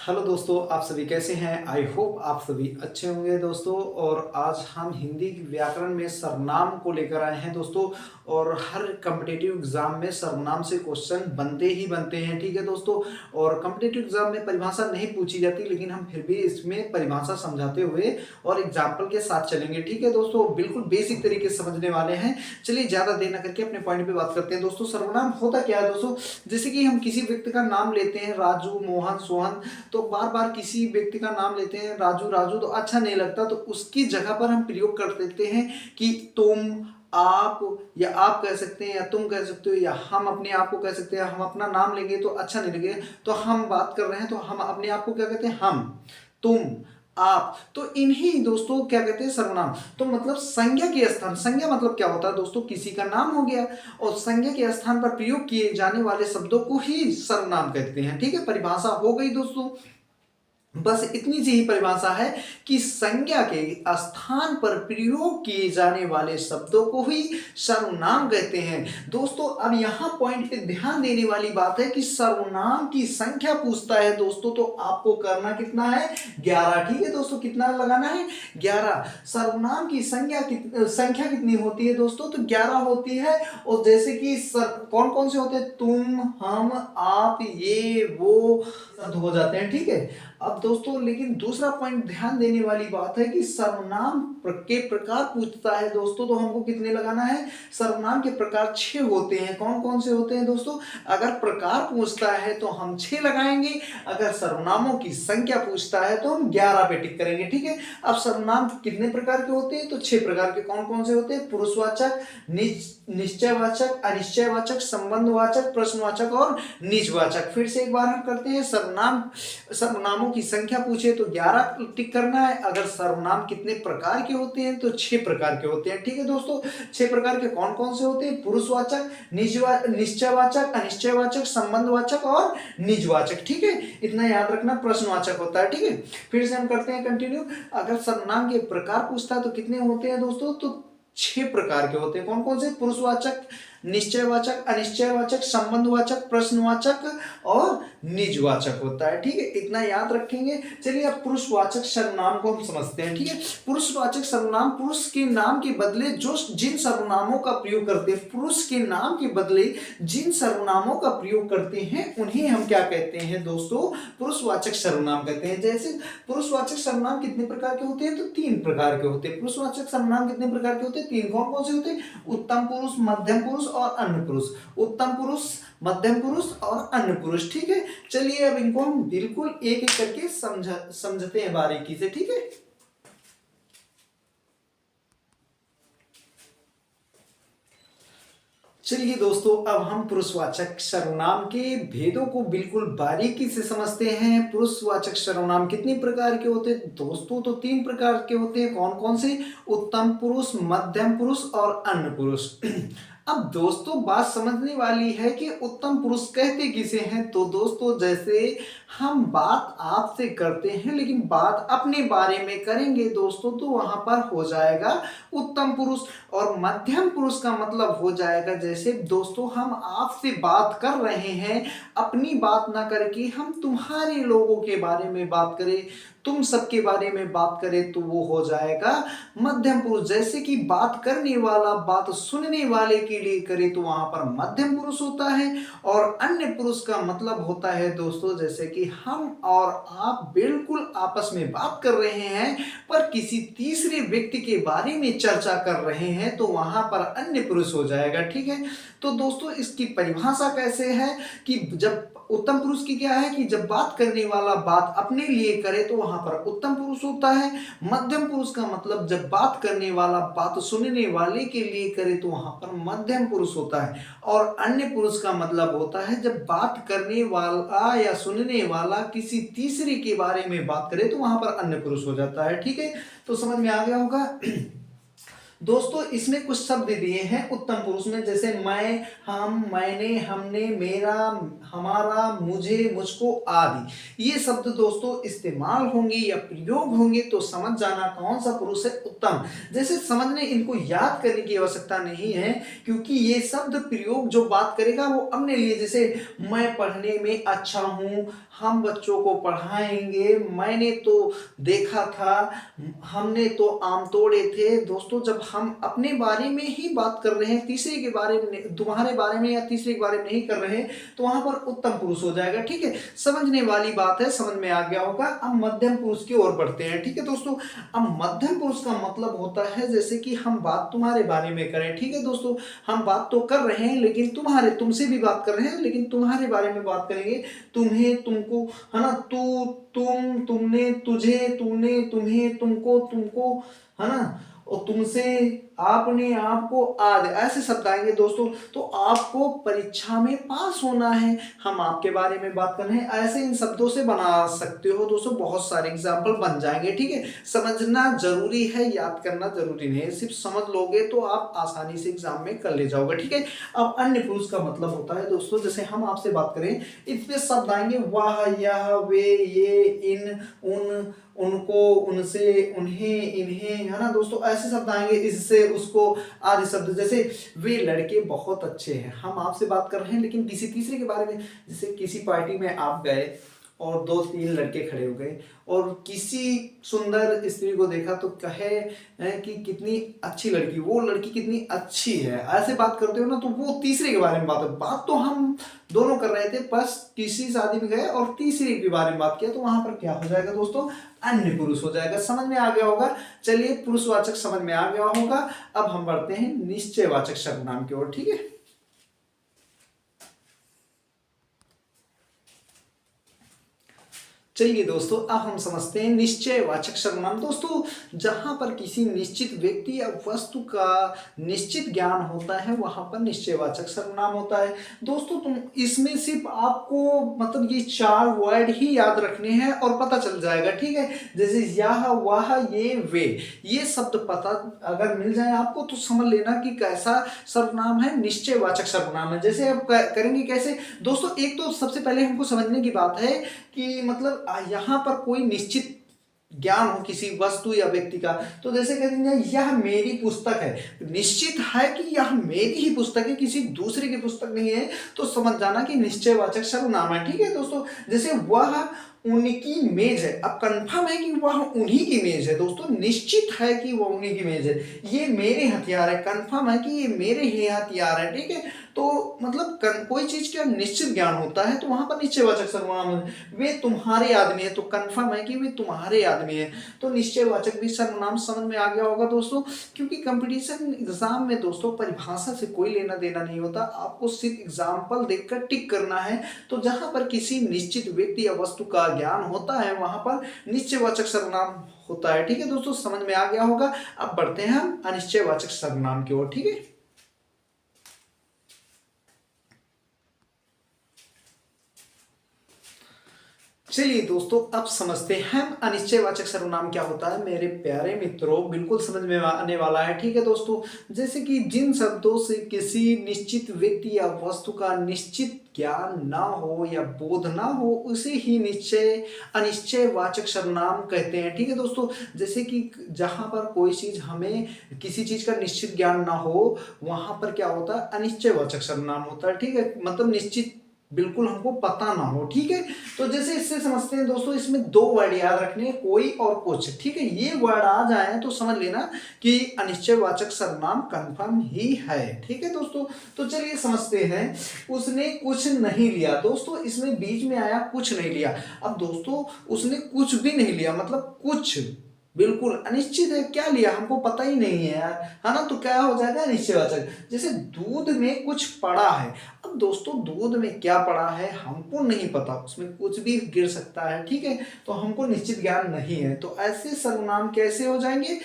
Hello दोस्तों, आप सभी कैसे हैं। आई होप आप सभी अच्छे होंगे दोस्तों। और आज हम हिंदी व्याकरण में सर्वनाम को लेकर आए हैं दोस्तों। और हर कम्पिटिटिव एग्जाम में सर्वनाम से क्वेश्चन बनते ही बनते हैं, ठीक है दोस्तों। और कम्पिटिटिव एग्जाम में परिभाषा नहीं पूछी जाती, लेकिन हम फिर भी इसमें परिभाषा समझाते हुए और एग्जाम्पल के साथ चलेंगे, ठीक है दोस्तों। बिल्कुल बेसिक तरीके से समझने वाले हैं। चलिए ज़्यादा देर न करके अपने पॉइंट पे बात करते हैं दोस्तों। सर्वनाम होता क्या है दोस्तों। जैसे कि हम किसी व्यक्ति का नाम लेते हैं, राजू, मोहन, सोहन, तो बार बार किसी व्यक्ति का नाम लेते हैं राजू राजू, तो अच्छा नहीं लगता, तो उसकी जगह पर हम प्रयोग कर देते हैं कि तुम, आप, या आप कह सकते हैं, या तुम कह सकते हो, या हम अपने आप को कह सकते हैं। हम अपना नाम लेंगे तो अच्छा नहीं लगेगा, तो हम बात कर रहे हैं तो हम अपने आप को क्या कहते हैं, हम, तुम, आप। तो इन्हीं दोस्तों क्या कहते हैं, सर्वनाम। तो मतलब संज्ञा के स्थान, संज्ञा मतलब क्या होता है दोस्तों, किसी का नाम हो गया और संज्ञा के स्थान पर प्रयोग किए जाने वाले शब्दों को ही सर्वनाम कहते हैं, ठीक है। परिभाषा हो गई दोस्तों। बस इतनी सी ही परिभाषा है कि संज्ञा के स्थान पर प्रयोग किए जाने वाले शब्दों को ही सर्वनाम कहते हैं दोस्तों। अब यहां पॉइंट पे ध्यान देने वाली बात है कि सर्वनाम की संख्या पूछता है दोस्तों, तो आपको करना कितना है, 11, ठीक है दोस्तों। कितना लगाना है, 11। सर्वनाम की संख्या कितनी होती है दोस्तों, तो 11 होती है। और जैसे कि कौन कौन से होते हैं, तुम, हम, आप, ये, वो शब्द हो जाते हैं, ठीक है। अब दोस्तों लेकिन दूसरा पॉइंट ध्यान देने वाली बात है कि सर्वनाम के प्रकार पूछता है दोस्तों, तो हमको कितने लगाना है, सर्वनाम के प्रकार 6 होते हैं। कौन कौन से होते हैं दोस्तों, अगर प्रकार पूछता है तो हम 6 लगाएंगे, अगर सर्वनामों की संख्या पूछता है तो हम 11 पे टिक करेंगे, ठीक है। अब सर्वनाम कितने प्रकार के होते हैं, तो 6 प्रकार के। कौन कौन से होते हैं, पुरुषवाचक, निश्चयवाचक, अनिश्चयवाचक, संबंधवाचक, प्रश्नवाचक और निजवाचक। फिर से एक बार हम करते हैं, सर्वनामों की संख्या पूछे तो 11 टिक करना है, अगर सर्वनाम कितने प्रकार के होते हैं तो 6 प्रकार के होते हैं, ठीक है दोस्तों। 6 प्रकार के कौन कौन से होते हैं, पुरुषवाचक, निश्चयवाचक, अनिश्चयवाचक, संबंधवाचक और निजवाचक, ठीक है। इतना याद रखना, प्रश्नवाचक होता है, ठीक है। फिर से हम करते हैं कंटिन्यू। अगर सर्वनाम के प्रकार पूछता है तो कितने होते हैं दोस्तों, तो 6 प्रकार के होते हैं। कौन कौन से, पुरुषवाचक, निश्चयवाचक, अनिश्चयवाचक, संबंधवाचक, प्रश्नवाचक और निजवाचक होता है, ठीक है। इतना याद रखेंगे। चलिए अब पुरुषवाचक सर्वनाम को हम समझते हैं, ठीक है। पुरुषवाचक सर्वनाम पुरुष के नाम के बदले जो जिन सर्वनामों का प्रयोग करते हैं, पुरुष के नाम के बदले जिन सर्वनामों का प्रयोग करते हैं उन्हें हम क्या कहते हैं दोस्तों, पुरुषवाचक सर्वनाम कहते हैं। जैसे पुरुषवाचक सर्वनाम कितने प्रकार के होते हैं, तो 3 प्रकार के होते हैं। पुरुषवाचक सर्वनाम कितने प्रकार के होते हैं, 3। कौन कौन से होते हैं, उत्तम पुरुष, मध्यम पुरुष और अन्य पुरुष। उत्तम पुरुष, मध्यम पुरुष और अन्य पुरुष, ठीक है। चलिए अब इनको हम बिल्कुल एक एक करके समझते हैं बारीकी से, ठीक है। चलिए दोस्तों, अब हम पुरुषवाचक सर्वनाम के भेदों को बिल्कुल बारीकी से समझते हैं। पुरुषवाचक सर्वनाम कितने प्रकार के होते हैं दोस्तों, तो 3 प्रकार के होते हैं। कौन कौन से, उत्तम पुरुष, मध्यम पुरुष और अन्य पुरुष। अब दोस्तों बात समझने वाली है कि उत्तम पुरुष कहते किसे हैं, तो दोस्तों जैसे हम बात आपसे करते हैं लेकिन बात अपने बारे में करेंगे दोस्तों, तो वहां पर हो जाएगा उत्तम पुरुष। और मध्यम पुरुष का मतलब हो जाएगा, जैसे दोस्तों हम आपसे बात कर रहे हैं, अपनी बात ना करके हम तुम्हारे लोगों के बारे में बात करें, तुम सबके बारे में बात करें, तो वो हो जाएगा मध्यम पुरुष। जैसे कि बात करने वाला बात सुनने वाले के लिए करे तो वहां पर मध्यम पुरुष होता है। और अन्य पुरुष का मतलब होता है दोस्तों, जैसे कि हम और आप बिल्कुल आपस में बात कर रहे हैं पर किसी तीसरे व्यक्ति के बारे में चर्चा कर रहे हैं, तो वहां पर अन्य पुरुष हो जाएगा, ठीक है। तो दोस्तों इसकी परिभाषा कैसे है कि जब उत्तम पुरुष की क्या है कि जब बात करने वाला बात अपने लिए करे तो वहां पर उत्तम पुरुष होता है। मध्यम पुरुष का मतलब जब बात करने वाला बात सुनने वाले के लिए करे तो वहां पर मध्यम पुरुष होता है। और अन्य पुरुष का मतलब होता है जब बात करने वाला या सुनने वाला किसी तीसरे के बारे में बात करे तो वहां पर अन्य पुरुष हो जाता है, ठीक है। तो समझ में आ गया होगा। दोस्तों इसमें कुछ शब्द दिए हैं उत्तम पुरुष में, जैसे मैं, हम, मैंने, हमने, मेरा, हमारा, मुझे, मुझको आदि। ये शब्द दोस्तों इस्तेमाल होंगे या प्रयोग होंगे तो समझ जाना कौन सा पुरुष है उत्तम। जैसे समझने, इनको याद करने की आवश्यकता नहीं है, क्योंकि ये शब्द प्रयोग जो बात करेगा वो अपने लिए, जैसे मैं पढ़ने में अच्छा हूँ, हम बच्चों को पढ़ाएंगे, मैंने तो देखा था, हमने तो आम तोड़े थे। दोस्तों जब हम अपने बारे में ही बात कर रहे हैं, तीसरे के बारे में, तुम्हारे बारे में या तीसरे के बारे में नहीं कर रहे हैं, तो वहां पर उत्तम पुरुष हो जाएगा। ठीक है, समझने वाली बात है, समझ में आ गया होगा। अब मध्यम पुरुष की ओर बढ़ते हैं। ठीक है दोस्तों, अब मध्यम पुरुष का मतलब होता है जैसे कि हम बात तुम्हारे बारे में करें। ठीक है दोस्तों, हम बात तो कर रहे हैं लेकिन तुमसे भी बात कर रहे हैं, लेकिन तुम्हारे बारे में बात करेंगे। तुम्हें, तुमको, है ना, तू, तुम, तुमने, तुझे, तूने, तुम्हें, तुमको, है ना, और तुमसे, आपने, आपको आदि ऐसे शब्द आएंगे दोस्तों। तो आपको परीक्षा में पास होना है, हम आपके बारे में बात कर रहे हैं, ऐसे इन शब्दों से बना सकते हो दोस्तों, बहुत सारे एग्जाम्पल बन जाएंगे। ठीक है, समझना जरूरी है, याद करना जरूरी नहीं है, सिर्फ समझ लोगे तो आप आसानी से एग्जाम में कर ले जाओगे। ठीक है, अब अन्य पुरुष का मतलब होता है दोस्तों, जैसे हम आपसे बात करें, इसमें शब्द आएंगे वह, यह, वे, ये, इन, उन, उनको, उनसे, उन्हें, इन्हें, है ना दोस्तों, ऐसे शब्द आएंगे, इससे, उसको आदि शब्द। जैसे वे लड़के बहुत अच्छे हैं, हम आपसे बात कर रहे हैं लेकिन किसी तीसरे के बारे में, जैसे किसी पार्टी में आप गए और दो तीन लड़के खड़े हो गए और किसी सुंदर स्त्री को देखा तो कहे कि कितनी अच्छी लड़की, वो लड़की कितनी अच्छी है, ऐसे बात करते हो ना, तो वो तीसरे के बारे में बात तो हम दोनों कर रहे थे, बस किसी शादी में गए और तीसरे के बारे में बात किया, तो वहां पर क्या हो जाएगा दोस्तों, अन्य पुरुष हो जाएगा। समझ में आ गया होगा। चलिए, पुरुषवाचक समझ में आ गया होगा। अब हम बढ़ते हैं निश्चयवाचक सर्वनाम की ओर। ठीक है, चलिए दोस्तों, अब हम समझते हैं निश्चयवाचक सर्वनाम। दोस्तों जहां पर किसी निश्चित व्यक्ति या वस्तु का निश्चित ज्ञान होता है वहां पर निश्चयवाचक सर्वनाम होता है। दोस्तों तुम इसमें सिर्फ आपको मतलब ये चार वर्ड ही याद रखने हैं और पता चल जाएगा। ठीक है, जैसे यह, वह, ये, वे, ये शब्द पता अगर मिल जाए आपको तो समझ लेना कि कैसा सर्वनाम है, निश्चयवाचक सर्वनाम है। जैसे अब करेंगे कैसे दोस्तों, एक तो सबसे पहले हमको समझने की बात है कि मतलब यहाँ पर कोई निश्चित ज्ञान हो किसी वस्तु या व्यक्ति का, तो जैसे कह देंगे यह मेरी पुस्तक है, निश्चित है कि यह मेरी ही पुस्तक है, किसी दूसरे की पुस्तक नहीं है, तो समझ जाना कि निश्चयवाचक सर्वनाम है। ठीक है दोस्तों, जैसे वह उनकी मेज है, अब कंफर्म है कि वह उन्हीं की मेज है दोस्तों, निश्चित है कि वह उन्हीं की मेज है। ये मेरे हथियार है, कंफर्म है कि ये मेरे ही हथियार है। ठीक है, तो मतलब कोई चीज का निश्चित ज्ञान होता है तो वहां पर निश्चयवाचक सर्वनाम है। वे तुम्हारे आदमी है, तो कंफर्म है कि वे तुम्हारे आदमी है, तो निश्चयवाचक भी सर्वनाम समझ में आ गया होगा दोस्तों। क्योंकि कंपटीशन एग्जाम में दोस्तों परिभाषा से कोई लेना देना नहीं होता, आपको सिर्फ एग्जाम्पल देखकर टिक करना है। तो जहां पर किसी निश्चित व्यक्ति या वस्तु का ज्ञान होता है वहां पर निश्चयवाचक सर्वनाम होता है। ठीक है दोस्तों, समझ में आ गया होगा। अब बढ़ते हैं हम अनिश्चयवाचक सर्वनाम की ओर। ठीक है, चलिए दोस्तों, अब समझते हैं अनिश्चयवाचक सर्वनाम क्या होता है। मेरे प्यारे मित्रों, बिल्कुल समझ में आने वाला है। ठीक है दोस्तों, जैसे कि जिन शब्दों से किसी निश्चित व्यक्ति या वस्तु का निश्चित ज्ञान ना हो या बोध ना हो उसे ही अनिश्चयवाचक सर्वनाम कहते हैं। ठीक है दोस्तों, जैसे कि जहां पर कोई चीज हमें किसी चीज का निश्चित ज्ञान ना हो वहां पर क्या होता है, अनिश्चयवाचक सर्वनाम होता है। ठीक है, मतलब निश्चित बिल्कुल हमको पता ना हो। ठीक है, तो जैसे इससे समझते हैं दोस्तों, इसमें दो वर्ड याद रखने, कोई और कुछ। ठीक है, ये वर्ड आ जाए तो समझ लेना कि अनिश्चयवाचक सर्वनाम कंफर्म ही है। ठीक है दोस्तों, तो चलिए समझते हैं। उसने कुछ नहीं लिया, दोस्तों इसमें बीच में आया कुछ नहीं लिया। अब दोस्तों उसने कुछ भी नहीं लिया मतलब कुछ बिल्कुल अनिश्चित है, क्या लिया हमको पता ही नहीं है यार, है ना, तो क्या हो जाएगा निश्चयवाचक। जैसे दूध में कुछ पड़ा है, अब दोस्तों दूध में क्या पड़ा है हमको नहीं पता, उसमें कुछ भी गिर सकता है। ठीक है, तो हमको निश्चित ज्ञान नहीं है, तो ऐसे सर्वनाम कैसे हो जाएंगे,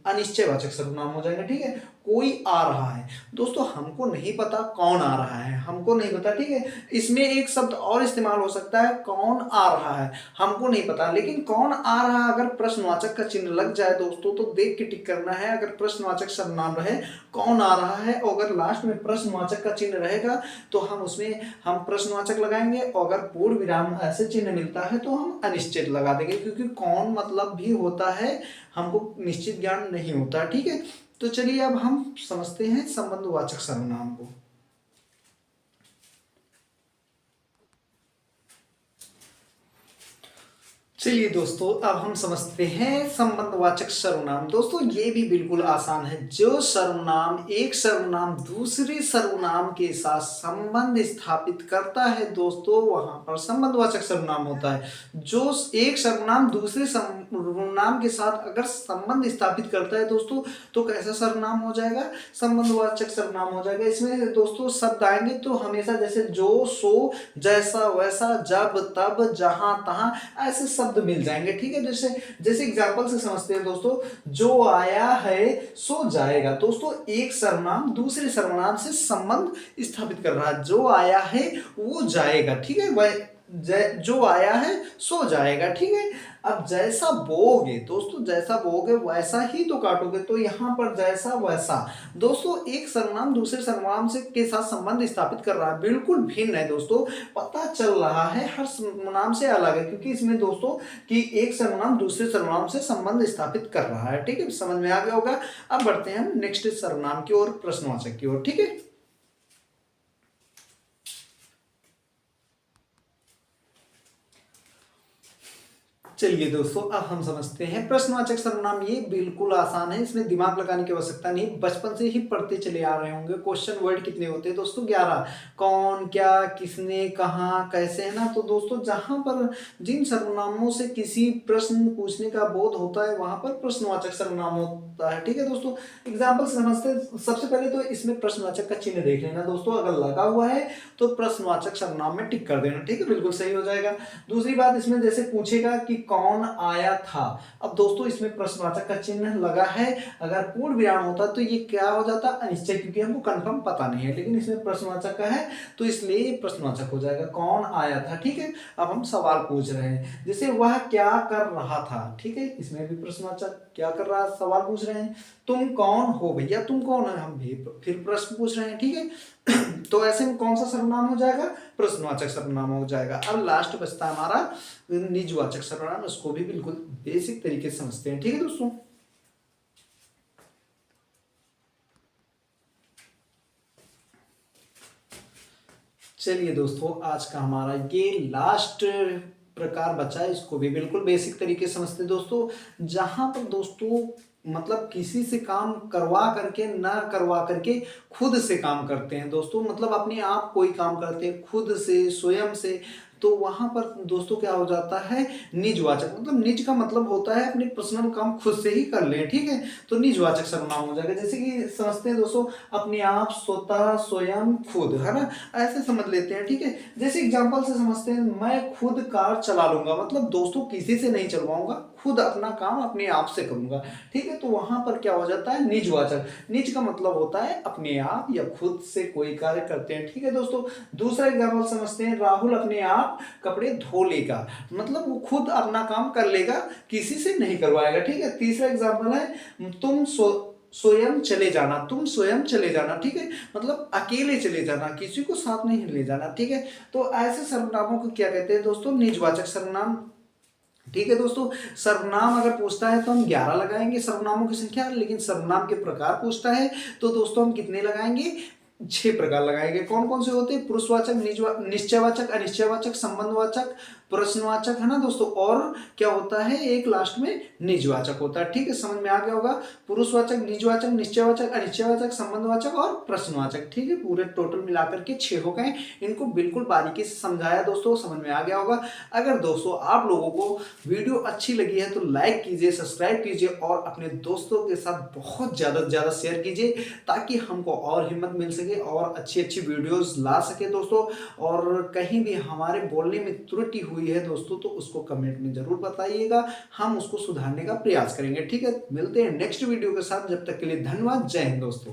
अनिश्चयवाचक सर्वनाम हो जाएंगे। ठीक है, कोई आ रहा है। दोस्तों हमको नहीं पता कौन आ रहा है, हमको नहीं पता, ठीक है। इसमें एक शब्द और इस्तेमाल हो सकता है, कौन आ रहा है, हमको नहीं पता, लेकिन कौन आ रहा है अगर प्रश्नवाचक का चिन्ह लग जाए दोस्तों तो देख के टिक करना है। अगर प्रश्नवाचक सर्वनाम रहे कौन आ रहा है और अगर लास्ट में प्रश्नवाचक का चिन्ह रहेगा तो हम उसमें हम प्रश्नवाचक लगाएंगे, और अगर पूर्ण विराम ऐसे चिन्ह मिलता है तो हम अनिश्चित लगा देंगे, क्योंकि कौन मतलब भी होता है, हमको निश्चित ज्ञान नहीं होता, ठीक है। तो चलिए अब हम समझते हैं संबंधवाचक सर्वनाम को। चलिए दोस्तों अब हम समझते हैं संबंधवाचक सर्वनाम। दोस्तों ये भी बिल्कुल आसान है। जो सर्वनाम एक सर्वनाम दूसरे सर्वनाम के साथ संबंध स्थापित करता है दोस्तों वहां पर संबंधवाचक सर्वनाम होता है। जो एक सर्वनाम दूसरे सर्वनाम के साथ अगर संबंध स्थापित करता है दोस्तों तो कैसा सर्वनाम हो जाएगा, संबंधवाचक सर्वनाम हो जाएगा। इसमें दोस्तों शब्द आएंगे तो हमेशा जैसे जो, सो, जैसा, वैसा, जब, तब, जहां, तहां, ऐसे शब्द मिल जाएंगे, ठीक है। जैसे जैसे एग्जांपल से समझते हैं दोस्तों, जो आया है सो जाएगा। दोस्तों एक सर्वनाम दूसरे सर्वनाम से संबंध स्थापित कर रहा है। जो आया है वो जाएगा, ठीक है। वह जो आया है सो जाएगा, ठीक है। अब जैसा बोओगे दोस्तों, जैसा बोओगे वैसा ही तो काटोगे, तो यहाँ पर जैसा वैसा। दोस्तों एक सर्वनाम दूसरे सर्वनाम से के साथ संबंध स्थापित कर रहा है, बिल्कुल भिन्न है दोस्तों, पता चल रहा है हर सर्वनाम से अलग है, क्योंकि इसमें दोस्तों कि एक सर्वनाम दूसरे सर्वनाम से संबंध स्थापित कर रहा है, ठीक है। समझ में आ गया होगा। अब बढ़ते हैं हम नेक्स्ट सर्वनाम की ओर, प्रश्नवाचक की ओर, ठीक है। चलिए दोस्तों अब हम समझते हैं प्रश्नवाचक सर्वनाम। ये बिल्कुल आसान है, इसमें दिमाग लगाने की आवश्यकता नहीं, बचपन से ही पढ़ते चले आ रहे होंगे। क्वेश्चन वर्ड कितने होते हैं दोस्तों, 11। कौन, क्या, किसने, कहाँ, कैसे, है ना। तो दोस्तों जहां पर जिन सर्वनामों से किसी प्रश्न पूछने का बोध होता है वहां पर प्रश्नवाचक सर्वनाम होता है, ठीक है दोस्तों। एग्जाम्पल समझते, सबसे पहले तो इसमें प्रश्नवाचक का चिन्ह देख लेना दोस्तों, अगर लगा हुआ है तो प्रश्नवाचक सर्वनाम में टिक कर देना, ठीक है, बिल्कुल सही हो जाएगा। दूसरी बात, इसमें जैसे पूछेगा कि कौन आया था, अब दोस्तों इसमें प्रश्नवाचक का चिन्ह लगा है, अगर पूर्ण विराम होता तो ये क्या हो जाता, अनिश्चय, क्योंकि हमको कंफर्म पता नहीं है, लेकिन इसमें प्रश्नवाचक का है तो इसलिए ये प्रश्नवाचक हो जाएगा, कौन आया था, ठीक है। अब हम सवाल पूछ रहे हैं, जैसे वह क्या कर रहा था, ठीक है, इसमें भी प्रश्नवाचक, क्या कर रहा है, सवाल पूछ रहे हैं। तुम कौन हो भैया, तुम कौन है, हम भी फिर प्रश्न पूछ रहे हैं, ठीक है। तो ऐसे में कौन सा सर्वनाम हो जाएगा, प्रश्नवाचक सर्वनाम हो जाएगा। अब लास्ट बचता है हमारा निजवाचक सर्वनाम, इसको भी बिल्कुल बेसिक तरीके से समझते हैं, ठीक है दोस्तों। चलिए दोस्तों आज का हमारा ये लास्ट प्रकार बचा है, इसको भी बिल्कुल बेसिक तरीके से समझते हैं दोस्तों। जहां पर दोस्तों मतलब किसी से काम करवा करके ना करवा करके खुद से काम करते हैं दोस्तों, मतलब अपने आप कोई काम करते हैं खुद से, स्वयं से, तो वहां पर दोस्तों क्या हो जाता है, निजवाचक। मतलब निज का मतलब होता है अपने पर्सनल काम खुद से ही कर लें, ठीक है, तो निजवाचक सर्वनाम हो जाएगा। जैसे कि समझते हैं दोस्तों, अपने आप, स्वतः, स्वयं, खुद, है ना, ऐसे समझ लेते हैं, ठीक है। जैसे एग्जांपल से समझते हैं, मैं खुद कार चला लूंगा, मतलब दोस्तों किसी से नहीं चलवाऊंगा, खुद अपना काम अपने आप से करूंगा, ठीक है। तो वहां पर क्या हो जाता है, निजवाचक। निज का मतलब होता है अपने आप या खुद से कोई कार्य करते हैं, ठीक है दोस्तों। दूसरा एग्जांपल समझते हैं, राहुल अपने आप कपड़े धो लेगा, मतलब वो खुद अपना काम कर लेगा, किसी से नहीं करवाएगा, ठीक है। तीसरा एग्जांपल है, तुम स्वयं चले जाना, तुम स्वयं चले जाना, ठीक है, मतलब अकेले चले जाना, किसी को साथ नहीं ले जाना, ठीक है। तो ऐसे सर्वनामों को क्या कहते हैं दोस्तों, निजवाचक सर्वनाम, ठीक है दोस्तों। सर्वनाम अगर पूछता है तो हम 11 लगाएंगे सर्वनामों की संख्या, लेकिन सर्वनाम के प्रकार पूछता है तो दोस्तों हम कितने लगाएंगे, 6 प्रकार लगाएंगे। कौन कौन से होते हैं, पुरुषवाचक, निश्चयवाचक, अनिश्चयवाचक, संबंधवाचक, प्रश्नवाचक, है ना दोस्तों, और क्या होता है एक लास्ट में निजवाचक होता है, ठीक है। समझ में आ गया होगा, पुरुषवाचक, निजवाचक, निश्चयवाचक, अनिश्चयवाचक, संबंधवाचक और प्रश्नवाचक, ठीक है, पूरे टोटल मिलाकर के 6 हो गए। इनको बिल्कुल बारीकी से समझाया दोस्तों, समझ में आ गया होगा। अगर दोस्तों आप लोगों को वीडियो अच्छी लगी है तो लाइक कीजिए, सब्सक्राइब कीजिए और अपने दोस्तों के साथ बहुत ज़्यादा से ज़्यादा शेयर कीजिए, ताकि हमको और हिम्मत मिल सके और अच्छी अच्छी वीडियोस ला सके दोस्तों। और कहीं भी हमारे बोलने में त्रुटि हुई हुई है दोस्तों तो उसको कमेंट में जरूर बताइएगा, हम उसको सुधारने का प्रयास करेंगे। ठीक है, मिलते हैं नेक्स्ट वीडियो के साथ, जब तक के लिए धन्यवाद। जय हिंद दोस्तों।